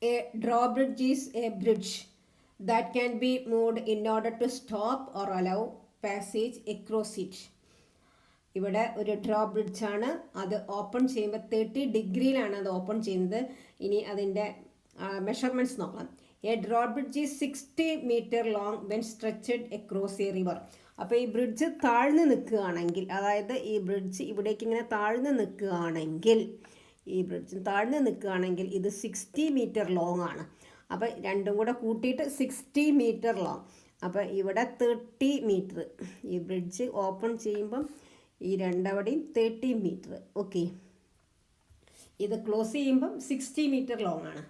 A drawbridge is a bridge that can be moved in order to stop or allow passage across it. ഇവിടെ ഒരു draw ബ്രിഡ്ജാണ്. അത് open ചെയ്യുമ്പോൾ 30 ഡിഗ്രിയിലാണ് അത് open ചെയ്യുന്നത്. ഇനി അതിൻ്റെ മെഷർമെൻറ്റ്സ് നോക്കാം. A draw bridge is 60 metre long when stretched across a river. അപ്പോൾ ഈ ബ്രിഡ്ജ് താഴ്ന്നു നിൽക്കുകയാണെങ്കിൽ, അതായത് ഈ ബ്രിഡ്ജ് ഇവിടേക്ക് ഇങ്ങനെ താഴ്ന്നു നിൽക്കുകയാണെങ്കിൽ, ഇത് 60 മീറ്റർ ലോങ് ആണ്. അപ്പോൾ രണ്ടും കൂടെ കൂട്ടിയിട്ട് 60 മീറ്റർ ലോങ്. അപ്പോൾ ഇവിടെ 30 മീറ്റർ. ഈ ബ്രിഡ്ജ് ഓപ്പൺ ചെയ്യുമ്പം ഈ രണ്ടവിടെയും 30 മീറ്റർ. ഓക്കെ, ഇത് ക്ലോസ് ചെയ്യുമ്പം 60 മീറ്റർ ലോങ് ആണ്.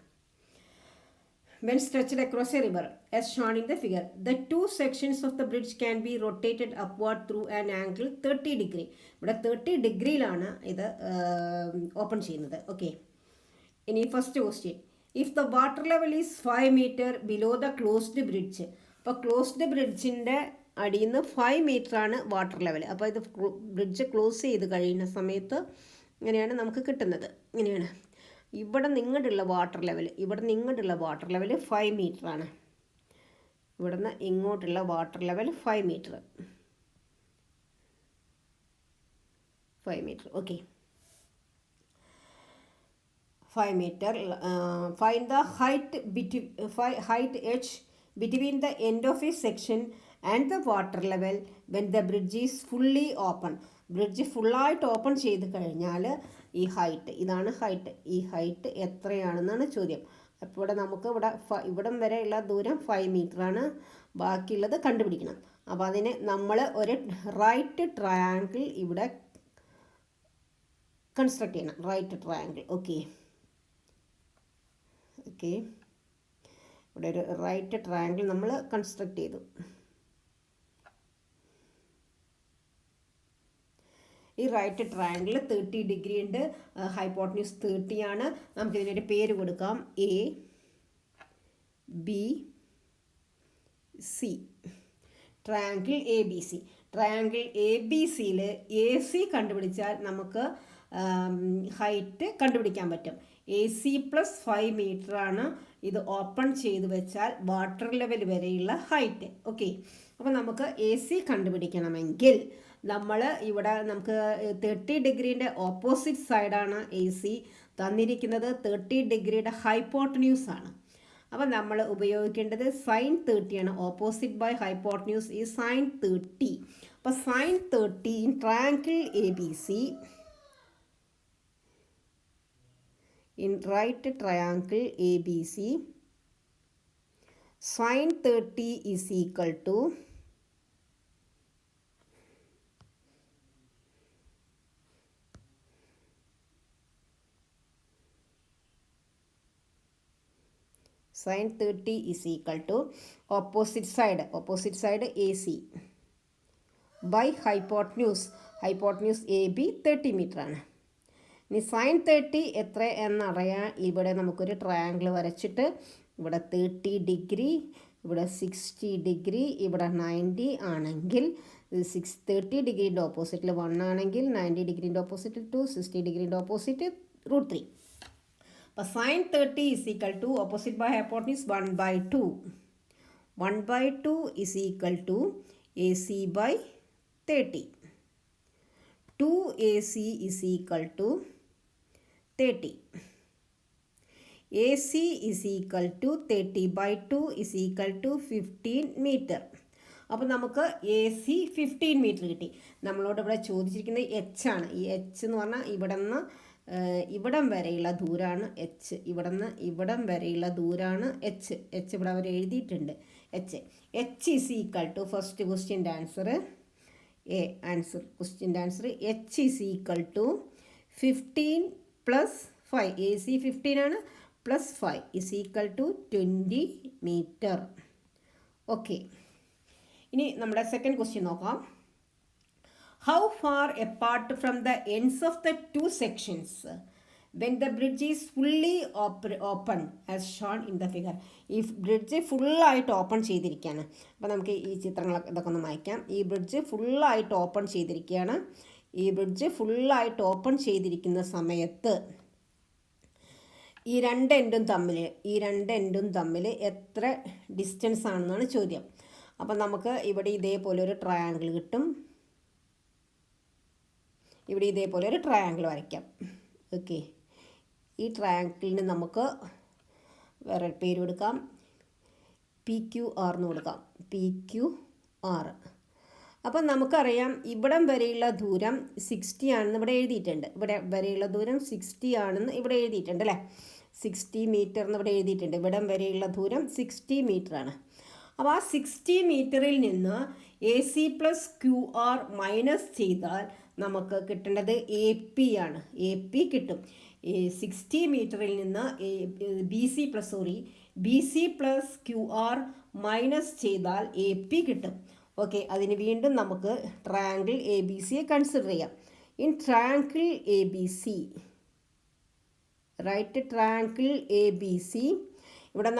When stretched across a river, as shown in the figure, the two sections of the bridge can be rotated upward through an angle 30 degree. ഇവിടെ 30 ഡിഗ്രിയിലാണ് ഇത് open ചെയ്യുന്നത്. Okay, ഇനി first question. If the water level is 5 metre below the closed bridge. അപ്പോൾ closed ബ്രിഡ്ജിൻ്റെ അടിയിൽ നിന്ന് 5 മീറ്ററാണ് water level. അപ്പോൾ ഇത് ബ്രിഡ്ജ് ക്ലോസ് ചെയ്ത് കഴിയുന്ന സമയത്ത് ഇങ്ങനെയാണ് നമുക്ക് കിട്ടുന്നത്. ഇങ്ങനെയാണ് ഇവിടെ നിങ്ങോട്ടുള്ള വാട്ടർ ലെവൽ. 5 മീറ്ററാണ്. ഇവിടുന്ന് ഇങ്ങോട്ടുള്ള water level 5 metre. Okay, 5 metre. Find the height h between the end of a section and the water level when the bridge is fully open. Bridge ഫുള്ളായിട്ട് ഓപ്പൺ ചെയ്ത് കഴിഞ്ഞാൽ ഈ ഹൈറ്റ്, ഇതാണ് ഹൈറ്റ്. ഈ height എത്രയാണെന്നാണ് ചോദ്യം. അപ്പോൾ ഇവിടെ നമുക്ക് ഇവിടം വരെയുള്ള ദൂരം 5 മീറ്ററാണ്. ബാക്കിയുള്ളത് കണ്ടുപിടിക്കണം. അപ്പോൾ അതിന് നമ്മൾ ഒരു റൈറ്റ് ട്രയാങ്കിൾ ഇവിടെ കൺസ്ട്രക്ട് ചെയ്യണം. Right triangle. ഓക്കെ, ഇവിടെ ഒരു റൈറ്റ് ട്രയാങ്കിൾ നമ്മൾ കൺസ്ട്രക്ട് ചെയ്തു. ഈ റൈറ്റ് ട്രയാങ്കിൾ 30 ഡിഗ്രി ഉണ്ട്. ഹൈപ്പോട്ടന്യൂസ് 30 ആണ്. നമുക്കിതിനൊരു പേര് കൊടുക്കാം. A B C. Triangle A B C. Triangle A B സിയിൽ എ സി കണ്ടുപിടിച്ചാൽ നമുക്ക് ഹൈറ്റ് കണ്ടുപിടിക്കാൻ പറ്റും. എ സി പ്ലസ് 5 മീറ്ററാണ് ഇത് ഓപ്പൺ ചെയ്ത് വെച്ചാൽ വാട്ടർ ലെവൽ വരെയുള്ള ഹൈറ്റ്. ഓക്കെ, അപ്പോൾ നമുക്ക് എ സി കണ്ടുപിടിക്കണമെങ്കിൽ നമ്മൾ ഇവിടെ നമുക്ക് 30 ഡിഗ്രീൻ്റെ ഓപ്പോസിറ്റ് സൈഡാണ് എ സി തന്നിരിക്കുന്നത്. 30 ഡിഗ്രിയുടെ ഹൈപ്പോട്ടന്യൂസ് ആണ്. അപ്പോൾ നമ്മൾ ഉപയോഗിക്കേണ്ടത് sin 30 ആണ്. ഓപ്പോസിറ്റ് ബൈ ഹൈപ്പോട്ടന്യൂസ് ഈ sin 30. അപ്പോൾ sin 30 in triangle A B C, in right triangle ABC, sin 30 is equal to opposite side AC by hypotenuse AB 30 metre ആണ്. ഇനി sin 30 എത്ര എന്നറിയാൻ ഇവിടെ നമുക്കൊരു ട്രയാങ്കിൾ വരച്ചിട്ട് ഇവിടെ 30 ഡിഗ്രി, ഇവിടെ 60 ഡിഗ്രി, ഇവിടെ 90 ആണെങ്കിൽ 30 ഡിഗ്രീൻ്റെ ഓപ്പോസിറ്റിൽ 1 ആണെങ്കിൽ 90 ഡിഗ്രീൻ്റെ ഓപ്പോസിറ്റ് 2, 60 ഡിഗ്രീൻ്റെ ഓപ്പോസിറ്റ് √3. അപ്പോൾ sin 30 is equal to opposite by hypotenuse 1/2. 1/2 is equal to AC by 30. 2AC is equal to 30. AC is equal to 30/2 is equal to 15 metre. അപ്പോൾ നമുക്ക് എ സി 15 മീറ്റർ കിട്ടി. നമ്മളോട് ഇവിടെ ചോദിച്ചിരിക്കുന്നത് എച്ച് ആണ്. ഈ എച്ച് എന്ന് പറഞ്ഞാൽ ഇവിടം വരെയുള്ള ദൂരമാണ് എച്ച്. ഇവിടം വരെയുള്ള ദൂരമാണ് എച്ച്. ഇവിടെ അവർ എഴുതിയിട്ടുണ്ട് H. Is equal to first ക്വസ്റ്റ്യൻ്റെ ആൻസർ ക്വസ്റ്റ്യൻ്റെ answer H is equal to 15 plus 5. A C 15 ആണ്, plus 5 is equal to 20 metre. Okay, ഇനി നമ്മുടെ സെക്കൻഡ് ക്വസ്റ്റ്യൻ നോക്കാം. How far apart from the ends of the two sections when the bridge is fully open as shown in the figure? ഈ bridge ഫുള്ളായിട്ട് open ചെയ്തിരിക്കുകയാണ്. അപ്പോൾ നമുക്ക് ഈ ചിത്രങ്ങളൊക്കെ ഇതൊക്കെ ഒന്ന് മായ്ക്കാം. ഈ ബ്രിഡ്ജ് ഫുള്ളായിട്ട് ഓപ്പൺ ചെയ്തിരിക്കുകയാണ്. ഈ ബ്രിഡ്ജ് ഫുള്ളായിട്ട് ഓപ്പൺ ചെയ്തിരിക്കുന്ന സമയത്ത് ഈ രണ്ട് എൻഡും തമ്മിൽ എത്ര ഡിസ്റ്റൻസ് ആണെന്നാണ് ചോദ്യം. അപ്പം നമുക്ക് ഇവിടെ ഇതേപോലെ ഒരു ട്രയാങ്കിൾ കിട്ടും. ഇവിടെ ഇതേപോലെ ഒരു ട്രയാങ്കിൾ വരയ്ക്കാം. ഓക്കെ, ഈ ട്രയാങ്കിളിന് നമുക്ക് വേറെ പേര് കൊടുക്കാം, PQR എന്ന് കൊടുക്കാം. PQR. അപ്പം നമുക്കറിയാം ഇവിടം വരെയുള്ള ദൂരം 60 ആണെന്ന് ഇവിടെ എഴുതിയിട്ടുണ്ട്. ഇവിടെ വരെയുള്ള ദൂരം 60 ആണെന്ന് ഇവിടെ എഴുതിയിട്ടുണ്ട് അല്ലേ. 60 മീറ്റർ എന്ന് ഇവിടെ എഴുതിയിട്ടുണ്ട്. ഇവിടം വരെയുള്ള ദൂരം 60 മീറ്ററാണ്. അപ്പോൾ ആ 60 മീറ്ററിൽ നിന്ന് AC + QR മൈനസ് ചെയ്താൽ നമുക്ക് കിട്ടേണ്ടത് AP ആണ്. AP കിട്ടും. 60 മീറ്ററിൽ നിന്ന് BC + QR മൈനസ് ചെയ്താൽ AP കിട്ടും. ഓക്കെ, അതിന് വീണ്ടും നമുക്ക് ട്രയാങ്കിൾ ABC കൺസിഡർ ചെയ്യാം. In triangle ABC, right, triangle ABC, ഇവിടെ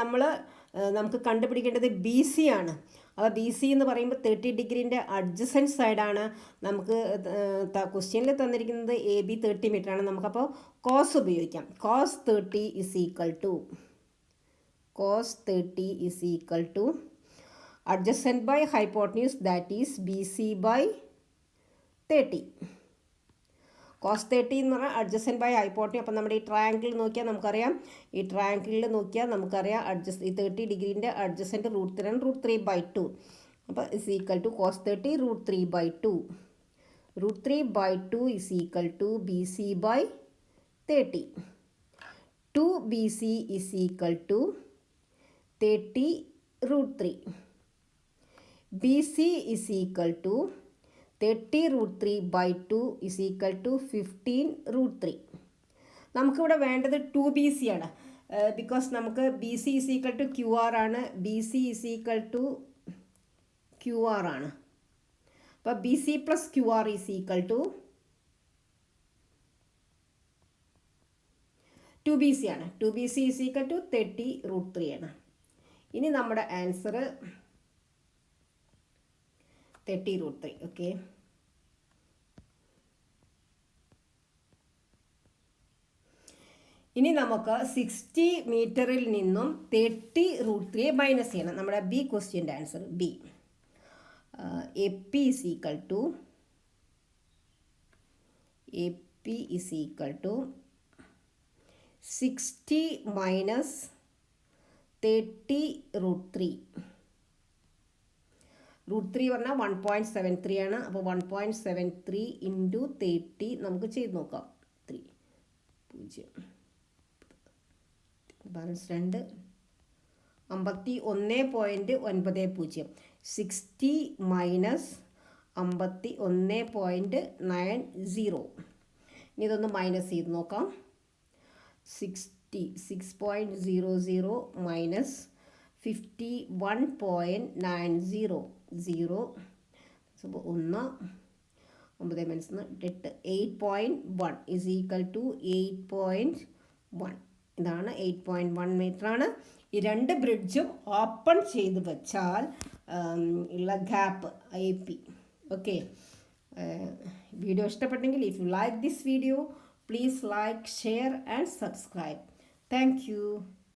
നമുക്ക് കണ്ടുപിടിക്കേണ്ടത് BC ആണ്. അപ്പോൾ BC എന്ന് പറയുമ്പോൾ 30 ഡിഗ്രീൻ്റെ അഡ്ജസൻറ്റ് സൈഡാണ്. നമുക്ക് ക്വസ്റ്റ്യനിൽ തന്നിരിക്കുന്നത് AB 30 മീറ്ററാണ്. നമുക്കപ്പോൾ കോസ് ഉപയോഗിക്കാം. cos 30 is equal to adjacent by hypotenuse, that is BC by 30. cos 30 എന്ന് പറഞ്ഞാൽ adjacent by hypotenuse. അപ്പം നമ്മുടെ ഈ ട്രയാങ്കിൾ നോക്കിയാൽ നമുക്കറിയാം, ഈ 30 ഡിഗ്രീൻ്റെ അഡ്ജസൻറ്റ് √3/2. അപ്പോൾ is equal to cos 30 √3/2. √3/2 is equal to BC by 30. 2BC is equal to 30 √3. BC is equal to 30 √3/2 is equal to 15 √3. നമുക്കിവിടെ വേണ്ടത് 2BC ആണ്. ബിക്കോസ് നമുക്ക് BC is equal to QR ആണ്. BC is equal to QR ആണ്. അപ്പോൾ BC + QR is equal to 2BC ആണ്. 2BC is equal to 30 √3 ആണ്. ഇനി നമ്മുടെ ആൻസർ 30 √3. ഓക്കെ, ഇനി നമുക്ക് 60 മീറ്ററിൽ നിന്നും 30 √3 മൈനസ് ചെയ്യണം. നമ്മുടെ B ക്വസ്റ്റ്യൻ്റെ answer B. AP is equal to 60 minus 30 √3. √3 പറഞ്ഞാൽ 1.73 ആണ്. അപ്പോൾ 1.73 ഇൻറ്റു 30 നമുക്ക് ചെയ്ത് നോക്കാം. 3 0 ബാലൻസ് 2 51.90. 60 മൈനസ് 51.90. ഇനി ഇതൊന്ന് മൈനസ് ചെയ്ത് നോക്കാം. 6.00 minus 51.90. 0 1 9 minus 8 8.1 is equal to 8.1. ഇതാണ് 8.1 മീറ്ററാണ്. ഈ രണ്ട് ബ്രിഡ്ജും ഓപ്പൺ ചെയ്ത് വെച്ചാൽ ഉള്ള ഗ്യാപ്പ് AP. ഓക്കെ, വീഡിയോ ഇഷ്ടപ്പെട്ടെങ്കിൽ if you like this video please like, share and subscribe. Thank you.